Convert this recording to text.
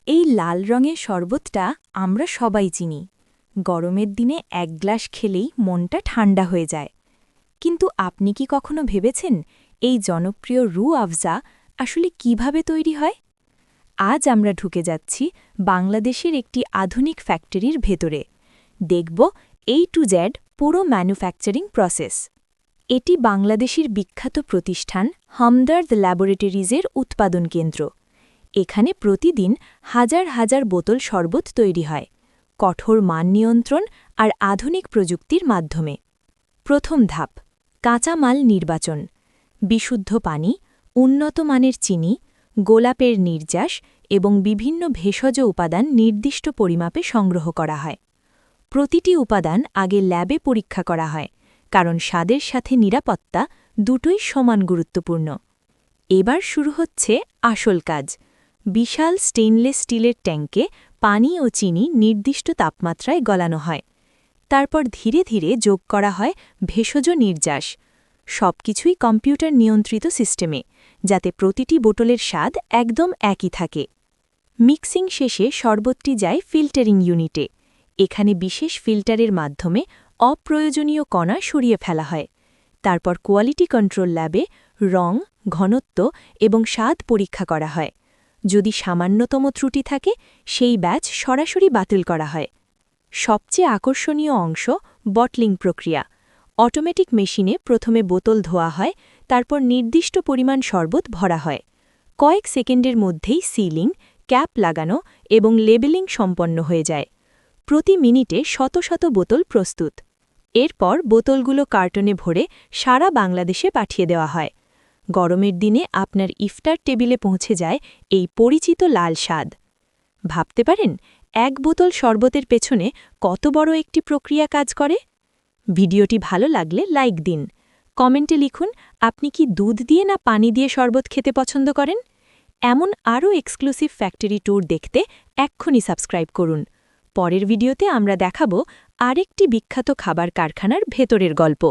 এই লাল রঙের শরবতটা আমরা সবাই চিনি। গরমের দিনে এক গ্লাস খেলেই মনটা ঠান্ডা হয়ে যায়। কিন্তু আপনি কি কখনো ভেবেছেন এই জনপ্রিয় রুহ আফজা আসলে কিভাবে তৈরি হয়? আজ আমরা ঢুকে যাচ্ছি বাংলাদেশের একটি আধুনিক ফ্যাক্টরির ভেতরে। দেখব A to Z পুরো ম্যানুফ্যাকচারিং প্রসেস। এটি বাংলাদেশের বিখ্যাত প্রতিষ্ঠান হামদর্দ ল্যাবরেটরিজের উৎপাদন কেন্দ্র। এখানে প্রতিদিন হাজার হাজার বোতল শরবত তৈরি হয়, কঠোর মান নিয়ন্ত্রণ আর আধুনিক প্রযুক্তির মাধ্যমে। প্রথম ধাপ, কাঁচামাল নির্বাচন। বিশুদ্ধ পানি, উন্নত মানের চিনি, গোলাপের নির্যাস এবং বিভিন্ন ভেষজ উপাদান নির্দিষ্ট পরিমাপে সংগ্রহ করা হয়। প্রতিটি উপাদান আগে ল্যাবে পরীক্ষা করা হয়, কারণ স্বাদের সাথে নিরাপত্তা দুটোই সমান গুরুত্বপূর্ণ। এবার শুরু হচ্ছে আসল কাজ। বিশাল স্টেইনলেস স্টিলের ট্যাঙ্কে পানি ও চিনি নির্দিষ্ট তাপমাত্রায় গলানো হয়। তারপর ধীরে ধীরে যোগ করা হয় ভেষজ নির্যাস। সবকিছুই কম্পিউটার নিয়ন্ত্রিত সিস্টেমে, যাতে প্রতিটি বোতলের স্বাদ একদম একই থাকে। মিক্সিং শেষে শরবতটি যায় ফিল্টারিং ইউনিটে। এখানে বিশেষ ফিল্টারের মাধ্যমে অপ্রয়োজনীয় কণা সরিয়ে ফেলা হয়। তারপর কোয়ালিটি কন্ট্রোল ল্যাবে রং, ঘনত্ব এবং স্বাদ পরীক্ষা করা হয়। যদি সামান্যতম ত্রুটি থাকে, সেই ব্যাচ সরাসরি বাতিল করা হয়। সবচেয়ে আকর্ষণীয় অংশ বটলিং প্রক্রিয়া। অটোমেটিক মেশিনে প্রথমে বোতল ধোয়া হয়, তারপর নির্দিষ্ট পরিমাণ শরবত ভরা হয়। কয়েক সেকেন্ডের মধ্যেই সিলিং, ক্যাপ লাগানো এবং লেবেলিং সম্পন্ন হয়ে যায়। প্রতি মিনিটে শত শত বোতল প্রস্তুত। এরপর বোতলগুলো কার্টনে ভরে সারা বাংলাদেশে পাঠিয়ে দেওয়া হয়। গরমের দিনে আপনার ইফতার টেবিলে পৌঁছে যায় এই পরিচিত লাল স্বাদ। ভাবতে পারেন, এক বোতল শরবতের পেছনে কত বড় একটি প্রক্রিয়া কাজ করে? ভিডিওটি ভালো লাগলে লাইক দিন। কমেন্টে লিখুন আপনি কি দুধ দিয়ে না পানি দিয়ে শরবত খেতে পছন্দ করেন। এমন আরও এক্সক্লুসিভ ফ্যাক্টরি ট্যুর দেখতে এক্ষুনি সাবস্ক্রাইব করুন। পরের ভিডিওতে আমরা দেখাব আরেকটি বিখ্যাত খাবার কারখানার ভেতরের গল্প।